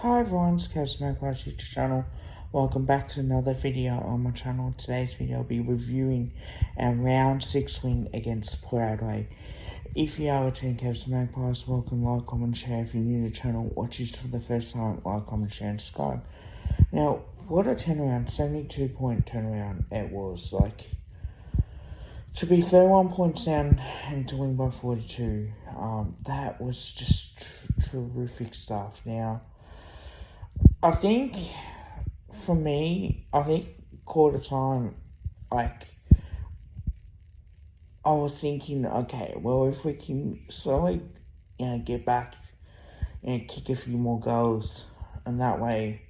Hi everyone, it's Kev's YouTube channel. Welcome back to another video on my channel. Today's video I'll be reviewing our round 6 win against Port Adelaide. If you are returning Kev's Magpies, welcome, like, comment, share. If you're new to the channel, watch this for the first time, like, comment, share, and subscribe. Now, what a turnaround, 72-point turnaround it was. Like, to be 31 points down and to win by 42, that was just terrific stuff. Now, I think, for me, quarter time, like, I was thinking, okay, well, if we can slowly, get back and kick a few more goals, and that way,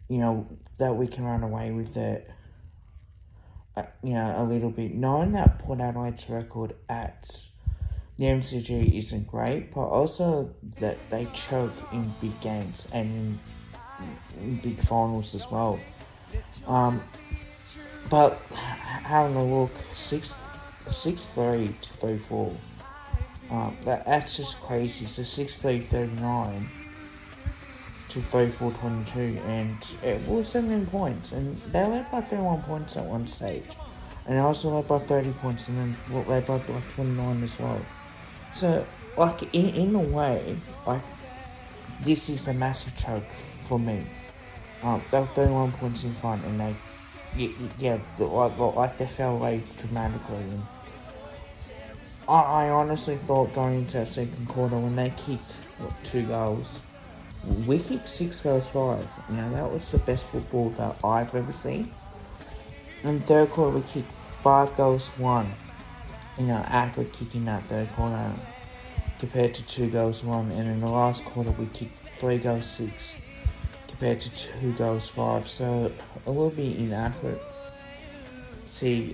that we can run away with it, a little bit. Knowing that Port Adelaide's record at the MCG isn't great, but also that they choke in big games and in big finals as well. But having a look, 6-3 to 3-4. That's just crazy. So 6-3-39 to 3-4-22, and it was 17 points, and they led by 31 points at one stage, and also led by 30 points, and then led by like 29 as well. So, like, in a way, like, this is a massive choke for me. They were 31 points in front, and they, they fell away dramatically. And I honestly thought going into that second quarter, when they kicked 2 goals, we kicked 6 goals 5. That was the best football that I've ever seen. In the third quarter, we kicked 5 goals 1. Accurate kicking that third quarter compared to 2 goals 1. And in the last quarter, we kicked 3 goals 6 compared to 2 goals 5. So it will be inaccurate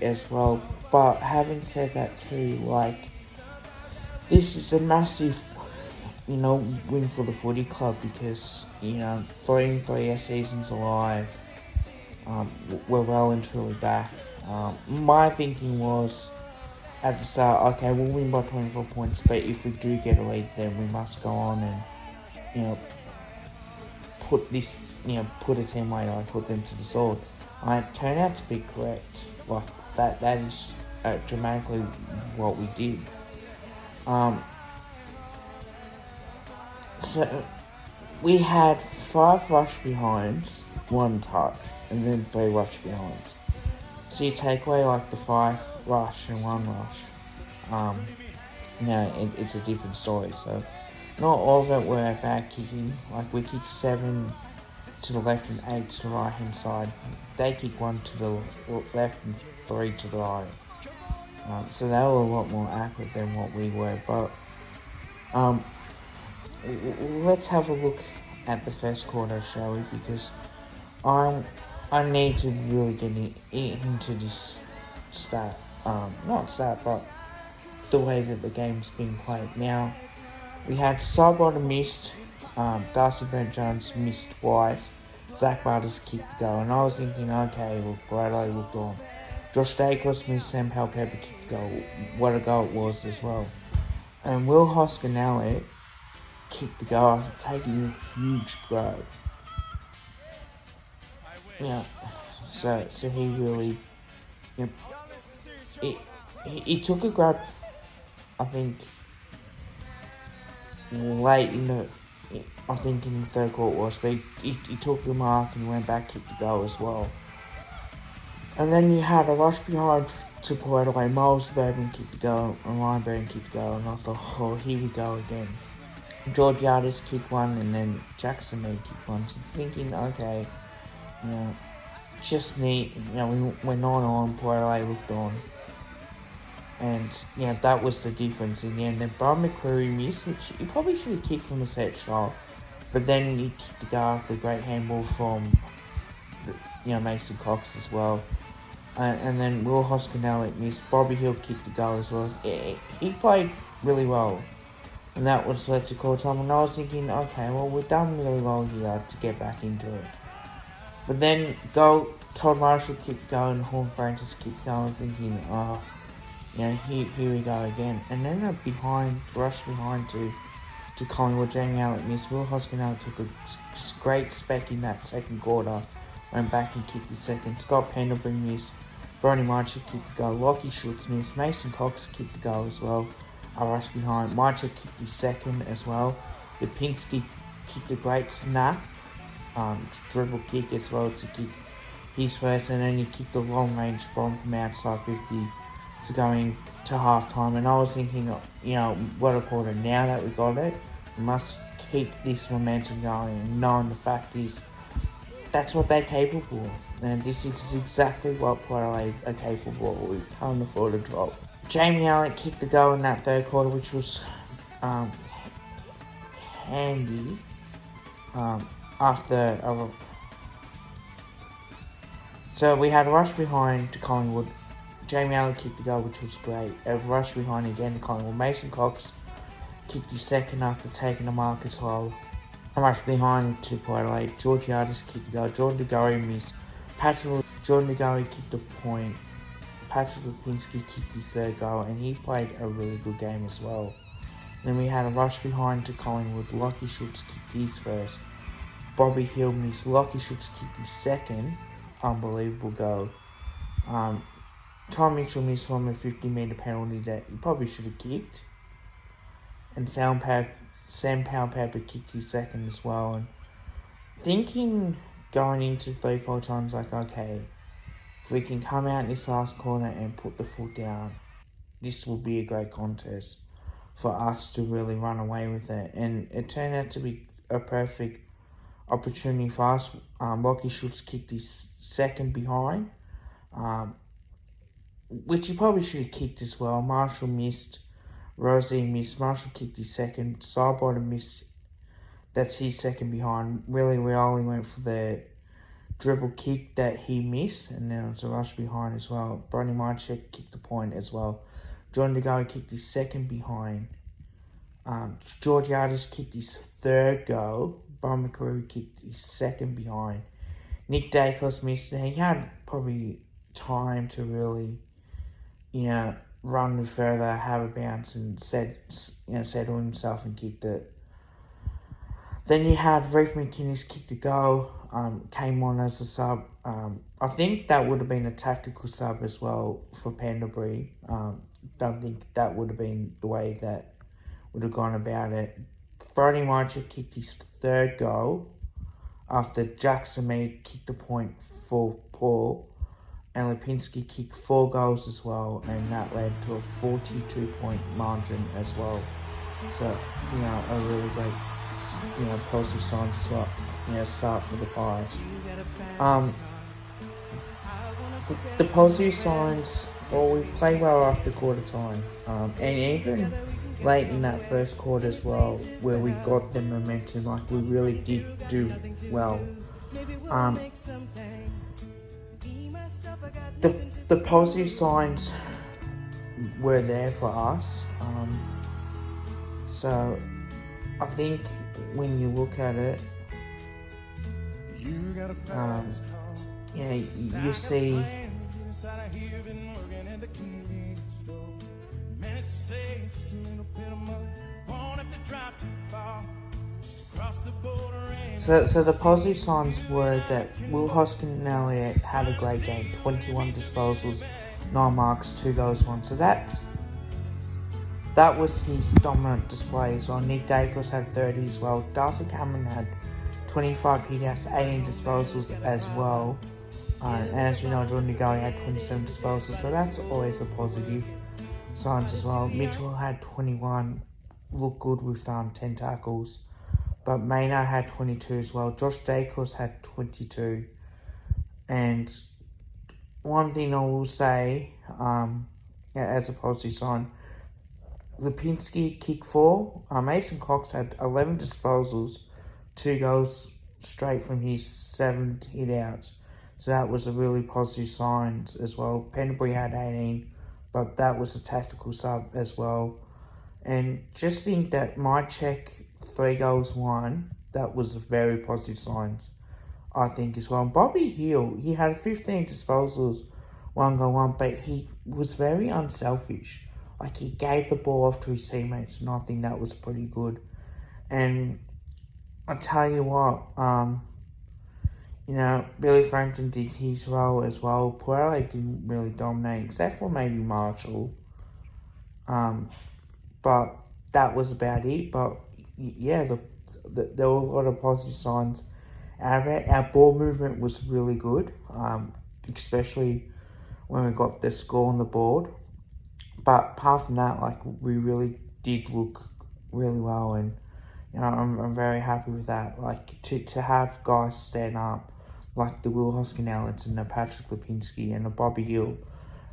as well. But having said that too, like, this is a massive win for the footy club, because 3-3, our season's alive. We're well and truly back. My thinking was at the start, okay, we'll win by 24 points, but if we do get a lead, then we must go on and put this, put a team away, like, put them to the sword. It turned out to be correct. Like, that is dramatically what we did. So we had 5 rush behinds, 1 touch, and then 3 rush behinds. So you take away like the 5 rush and 1 rush, it's a different story. So not all of it were bad kicking. Like, we kicked 7 to the left and 8 to the right hand side. They kicked 1 to the left and 3 to the right. So they were a lot more accurate than what we were. But let's have a look at the first quarter, shall we? Because I need to really get into this but the way that the game's being played. Now, we had Sidebottom missed, Darcy Brent-Jones missed twice, Zach Butters kicked the goal, and I was thinking, okay, look, Brado looked on. Josh Dacos missed, Sam Halpepper kicked the goal. What a goal it was as well. And Will Hoskinelli kicked the goal after taking a huge grab. So he really, he took a grab, I think, late in the third quarter was, but he took the mark and went back, kicked the goal as well. And then you had a rush behind to Port Adelaide. Miles Burton kicked the goal, and Ryan Burton kicked the goal, and I thought, oh, here we go again. George Yardis kicked 1, and then Jackson Mead kicked 1. So thinking, okay, just need, we're not on, Port Adelaide looked on. And, that was the difference in the end. Then Brian McCreary missed, which he probably should have kicked from a set shot. But then he kicked the goal after the great handball from, Mason Cox as well. And then Will Hoskinelli missed. Bobby Hill kicked the goal as well. He played really well. And that was led to call time. And I was thinking, okay, well, we've done really well here to get back into it. But then Todd Marshall kicked the goal and Horn Francis kicked the goal. I was thinking, here we go again. And then a rush behind to to Collingwood. Jamie Allett missed. Will Hoskinell took a great spec in that second quarter. Went back and kicked his second. Scott Pendlebury missed. Brodie Mychek kicked the goal. Lockie Schultz missed. Mason Cox kicked the goal as well. A rush behind. Mychek kicked his second as well. Lipinski kicked a great snap. Dribble kick as well to kick his first, and then he kicked a long range bomb from outside 50 to go into half time. And I was thinking, what a quarter. Now that we got it, we must keep this momentum going, and knowing the fact is that's what they're capable of. And this is exactly what Port Adelaide are capable of. We can't afford a drop. Jamie Allen kicked the goal in that third quarter, which was handy. So we had a rush behind to Collingwood. Jamie Allen kicked the goal, which was great. A rush behind again to Collingwood. Mason Cox kicked his second after taking a mark as well. A rush behind to Port Adelaide. Georgiades kicked the goal. Jordan DeGoey missed. Jordan DeGoey kicked the point. Patrick Lipinski kicked his third goal, and he played a really good game as well. Then we had a rush behind to Collingwood. Lockie Schultz kicked his first. Bobby Hill missed. Lockie Schultz kicked his second. Unbelievable goal. Tom Mitchell missed from a 50-metre penalty that he probably should have kicked. And Sam Powell-Pepper kicked his second as well. And thinking going into 3/4 times, like, okay, if we can come out in this last corner and put the foot down, this will be a great contest for us to really run away with it. And it turned out to be a perfect opportunity for us. Lockie Schultz kicked his second behind, which he probably should have kicked as well. Marshall missed. Rosie missed. Marshall kicked his second. Sidebottom missed. That's his second behind. Really, we only went for the dribble kick that he missed, and then it was a rush behind as well. Brodie Mychek kicked the point as well. John DeGoey kicked his second behind. Georgiades kicked his third goal. Brian McCreary kicked his second behind. Nick Dacos missed. He had probably time to really, run further, have a bounce, and settle himself and kicked it. Then you had Reef McInnes kick the goal. Came on as a sub. I think that would have been a tactical sub as well for Pendlebury. Don't think that would have been the way that would have gone about it. Brodie Mychek kicked his third goal after Jackson Mead kicked the point for Paul, and Lipinski kicked 4 goals as well, and that led to a 42-point margin as well. So, a really great, positive signs as well. Start for the Pies. The positive signs, we played well after quarter time, and even late in that first quarter as well, where we got the momentum, like we really did do well. The positive signs were there for us. So I think when you look at it, you see So the positive signs were that Will Hoskinell had a great game, 21 disposals, 9 marks, 2 goals, 1. So that was his dominant display as well. Nick Dacos had 30 as well. Darcy Cameron had 25 hitouts, 18 disposals as well. And as we know, Jordan DeGoey had 27 disposals, so that's always a positive signs as well. Mitchell had 21, looked good with 10 tackles. But Maynard had 22 as well. Josh Dacos had 22. And one thing I will say, as a positive sign, Lipinski kicked 4. Mason Cox had 11 disposals, 2 goals straight from his 7 hit-outs. So that was a really positive sign as well. Pendlebury had 18, but that was a tactical sub as well. And just think that Mychek, 3 goals, 1, that was a very positive signs, I think, as well. And Bobby Hill, he had 15 disposals, 1 goal, 1, but he was very unselfish. Like, he gave the ball off to his teammates, and I think that was pretty good. And I tell you what, Billy Frampton did his role as well. Port Adelaide didn't really dominate, except for maybe Marshall. But that was about it. But yeah, there were a lot of positive signs out of it. Our ball movement was really good, especially when we got the score on the board. But apart from that, like, we really did look really well, and I'm very happy with that. Like, to have guys stand up, like the Will Hoskin-Ellens and the Patrick Lipinski and the Bobby Hill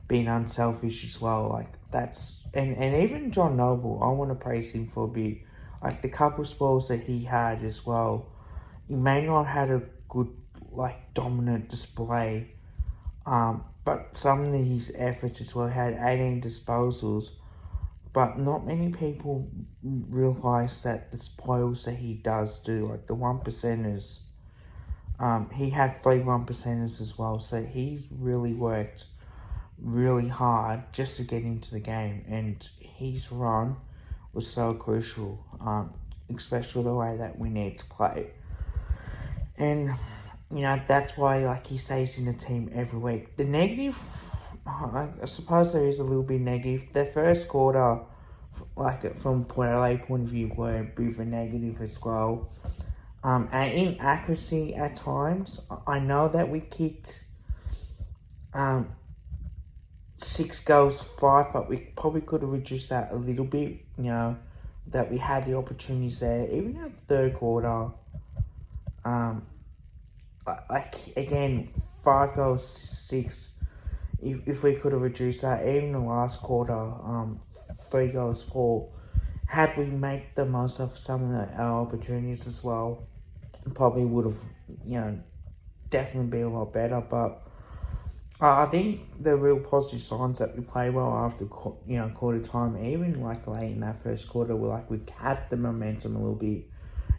being unselfish as well. Like, that's, and even John Noble, I want to praise him for a bit. Like, the couple spells that he had as well, he may not have had a good, like, dominant display, but some of his efforts as well. Had 18 disposals, but not many people realise that the spoils that he does do, like the 1%ers. He had 3 1%ers as well, so he's really worked really hard just to get into the game, and his run was so crucial, especially the way that we need to play. And that's why, like, he stays in the team every week. The negative, I suppose there is a little bit negative. The first quarter, like, from Port Adelaide point of view, were a bit of a negative as well. And inaccuracy at times. I know that we kicked 6 goals, 5, but we probably could have reduced that a little bit. That we had the opportunities there. Even in the third quarter, like, again, 5 goals, 6. If we could have reduced that, even the last quarter, 3 goals, 4. Had we made the most of some of our opportunities as well, probably would have, definitely be a lot better. But I think the real positive signs that we played well after, quarter time, even like late in that first quarter, were like we had the momentum a little bit.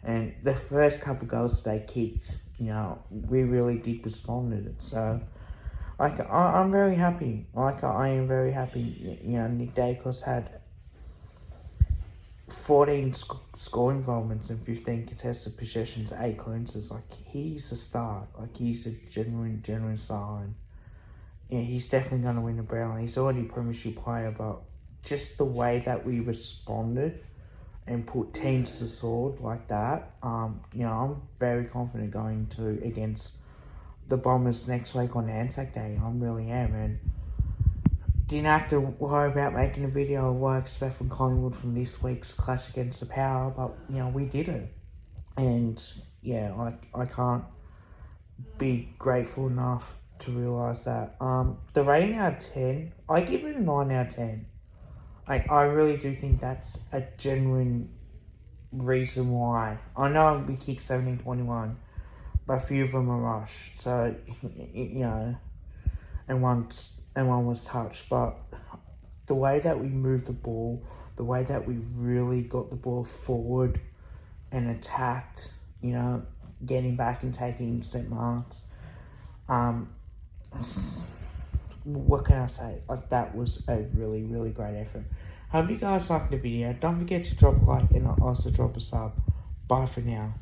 And the first couple of goals they kicked, we really did respond to it. So, like, I'm very happy. Like, I am very happy. Nick Dacos had 14 score involvements and 15 contested possessions, 8 clearances. Like, he's a star. Like, he's a genuine star. And he's definitely going to win the Brownlow. He's already a premiership player, but just the way that we responded and put teams to the sword like that, I'm very confident going against the Bombers next week on Anzac Day. I really am, and didn't have to worry about making a video of what I expect from Collingwood from this week's clash against the Power, but we did it, and I can't be grateful enough to realise that. The rating out of 10, I give it a 9 out of 10. I really do think that's a genuine reason why. I know we kicked 17-21, but a few of them are rushed. So, and one was touched. But the way that we moved the ball, the way that we really got the ball forward and attacked, getting back and taking set marks, what can I say? Like, that was a really, really great effort. Hope you guys liked the video. Don't forget to drop a like and also drop a sub. Bye for now.